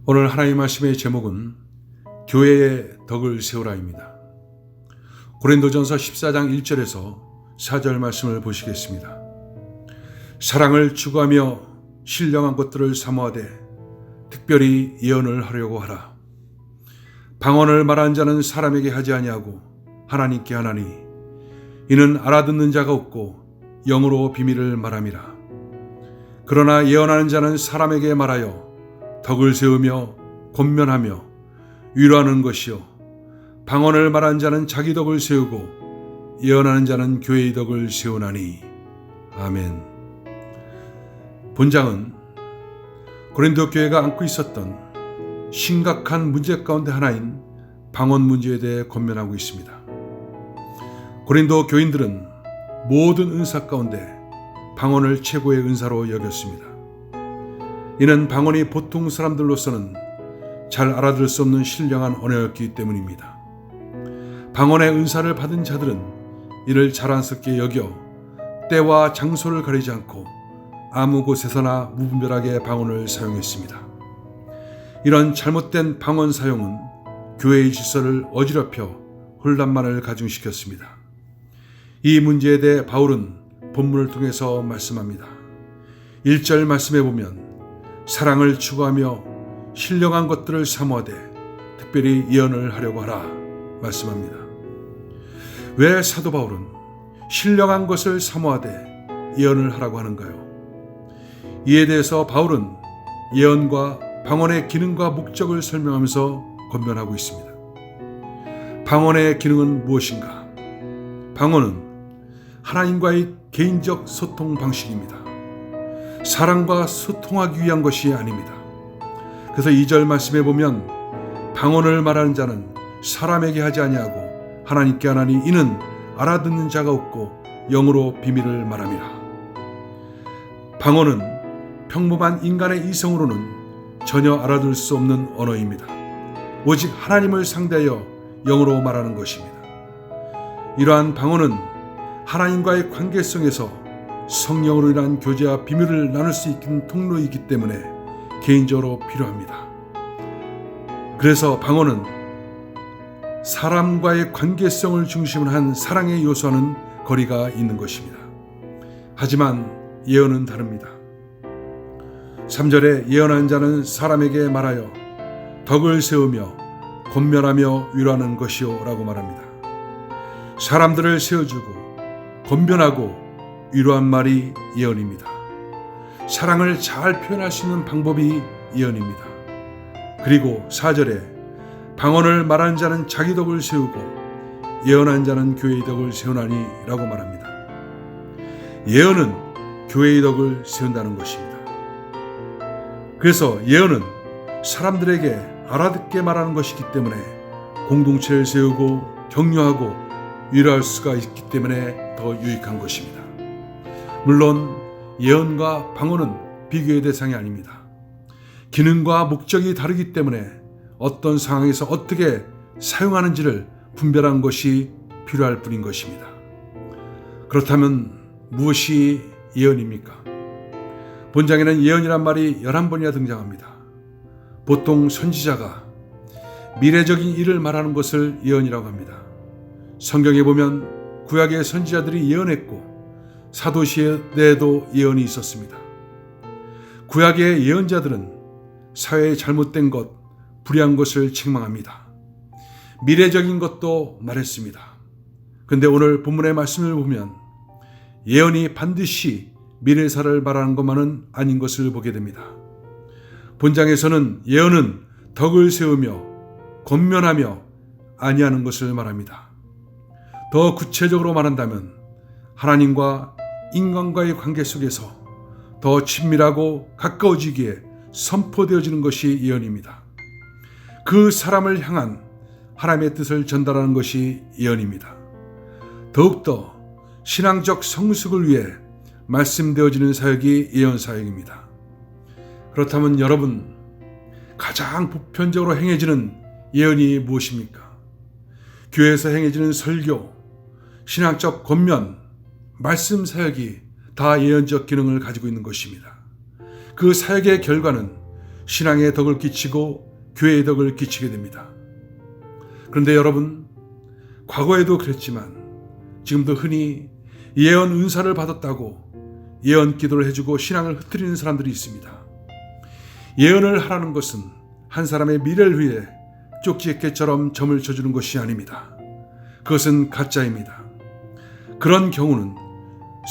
오늘 하나님 말씀의 제목은 교회의 덕을 세우라입니다. 고린도전서 14장 1절에서 4절 말씀을 보시겠습니다. 사랑을 추구하며 신령한 것들을 사모하되 특별히 예언을 하려고 하라. 방언을 말하는 자는 사람에게 하지 아니하고 하나님께 하나니 이는 알아듣는 자가 없고 영으로 비밀을 말함이라. 그러나 예언하는 자는 사람에게 말하여 덕을 세우며 권면하며 위로하는 것이요 방언을 말하는 자는 자기 덕을 세우고 예언하는 자는 교회의 덕을 세우나니. 아멘. 본장은 고린도 교회가 안고 있었던 심각한 문제 가운데 하나인 방언 문제에 대해 권면하고 있습니다. 고린도 교인들은 모든 은사 가운데 방언을 최고의 은사로 여겼습니다. 이는 방언이 보통 사람들로서는 잘 알아들을 수 없는 신령한 언어였기 때문입니다. 방언의 은사를 받은 자들은 이를 자랑스럽게 여겨 때와 장소를 가리지 않고 아무 곳에서나 무분별하게 방언을 사용했습니다. 이런 잘못된 방언 사용은 교회의 질서를 어지럽혀 혼란만을 가중시켰습니다. 이 문제에 대해 바울은 본문을 통해서 말씀합니다. 1절 말씀해 보면 사랑을 추구하며 신령한 것들을 사모하되 특별히 예언을 하려고 하라 말씀합니다. 왜 사도 바울은 신령한 것을 사모하되 예언을 하라고 하는가요? 이에 대해서 바울은 예언과 방언의 기능과 목적을 설명하면서 권면하고 있습니다. 방언의 기능은 무엇인가? 방언은 하나님과의 개인적 소통 방식입니다. 사람과 소통하기 위한 것이 아닙니다. 그래서 2절 말씀에 보면 방언을 말하는 자는 사람에게 하지 아니하고 하나님께 하나니 이는 알아듣는 자가 없고 영으로 비밀을 말함이라. 방언은 평범한 인간의 이성으로는 전혀 알아들을 수 없는 언어입니다. 오직 하나님을 상대하여 영으로 말하는 것입니다. 이러한 방언은 하나님과의 관계성에서 성령으로 인한 교제와 비밀을 나눌 수 있는 통로이기 때문에 개인적으로 필요합니다. 그래서 방언은 사람과의 관계성을 중심으로 한 사랑의 요소와는 거리가 있는 것입니다. 하지만 예언은 다릅니다. 3절에 예언하는 자는 사람에게 말하여 덕을 세우며 권면하며 위로하는 것이요 라고 말합니다. 사람들을 세워주고 권면하고 위로한 말이 예언입니다. 사랑을 잘 표현할 수 있는 방법이 예언입니다. 그리고 4절에 방언을 말하는 자는 자기 덕을 세우고 예언하는 자는 교회의 덕을 세우나니 라고 말합니다. 예언은 교회의 덕을 세운다는 것입니다. 그래서 예언은 사람들에게 알아듣게 말하는 것이기 때문에 공동체를 세우고 격려하고 위로할 수가 있기 때문에 더 유익한 것입니다. 물론 예언과 방언은 비교의 대상이 아닙니다. 기능과 목적이 다르기 때문에 어떤 상황에서 어떻게 사용하는지를 분별한 것이 필요할 뿐인 것입니다. 그렇다면 무엇이 예언입니까? 본장에는 예언이란 말이 11번이나 등장합니다. 보통 선지자가 미래적인 일을 말하는 것을 예언이라고 합니다. 성경에 보면 구약의 선지자들이 예언했고 사도시대에도 예언이 있었습니다. 구약의 예언자들은 사회에 잘못된 것, 불의한 것을 책망합니다. 미래적인 것도 말했습니다. 그런데 오늘 본문의 말씀을 보면 예언이 반드시 미래사를 말하는 것만은 아닌 것을 보게 됩니다. 본장에서는 예언은 덕을 세우며 권면하며 아니하는 것을 말합니다. 더 구체적으로 말한다면 하나님과 인간과의 관계 속에서 더 친밀하고 가까워지기에 선포되어지는 것이 예언입니다. 그 사람을 향한 하나님의 뜻을 전달하는 것이 예언입니다. 더욱더 신앙적 성숙을 위해 말씀되어지는 사역이 예언 사역입니다. 그렇다면 여러분, 가장 보편적으로 행해지는 예언이 무엇입니까? 교회에서 행해지는 설교, 신앙적 권면, 말씀 사역이 다 예언적 기능을 가지고 있는 것입니다. 그 사역의 결과는 신앙의 덕을 끼치고 교회의 덕을 끼치게 됩니다. 그런데 여러분, 과거에도 그랬지만 지금도 흔히 예언 은사를 받았다고 예언 기도를 해주고 신앙을 흩트리는 사람들이 있습니다. 예언을 하라는 것은 한 사람의 미래를 위해 쪽지게처럼 점을 쳐주는 것이 아닙니다. 그것은 가짜입니다. 그런 경우는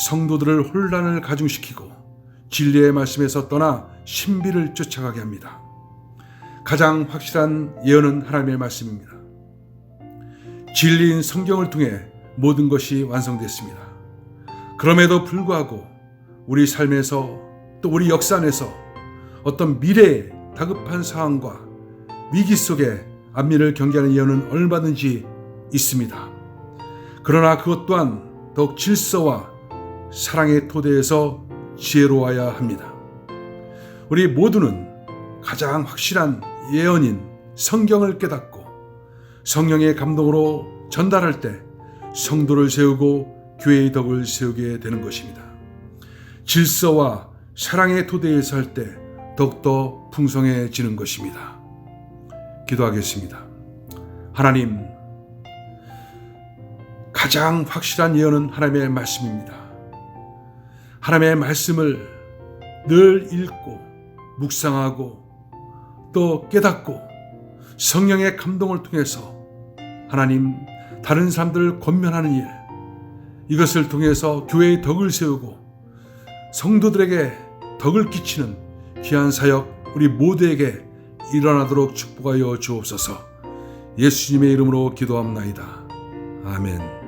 성도들을 혼란을 가중시키고 진리의 말씀에서 떠나 신비를 쫓아가게 합니다. 가장 확실한 예언은 하나님의 말씀입니다. 진리인 성경을 통해 모든 것이 완성됐습니다. 그럼에도 불구하고 우리 삶에서 또 우리 역사 안에서 어떤 미래의 다급한 상황과 위기 속에 안민을 경계하는 예언은 얼마든지 있습니다. 그러나 그것 또한 더욱 질서와 사랑의 토대에서 지혜로워야 합니다. 우리 모두는 가장 확실한 예언인 성경을 깨닫고 성령의 감동으로 전달할 때 성도를 세우고 교회의 덕을 세우게 되는 것입니다. 질서와 사랑의 토대에서 할 때 더욱더 풍성해지는 것입니다. 기도하겠습니다. 하나님, 가장 확실한 예언은 하나님의 말씀입니다. 하나님의 말씀을 늘 읽고 묵상하고 또 깨닫고 성령의 감동을 통해서 하나님, 다른 사람들을 권면하는 일, 이것을 통해서 교회의 덕을 세우고 성도들에게 덕을 끼치는 귀한 사역 우리 모두에게 일어나도록 축복하여 주옵소서. 예수님의 이름으로 기도합나이다. 아멘.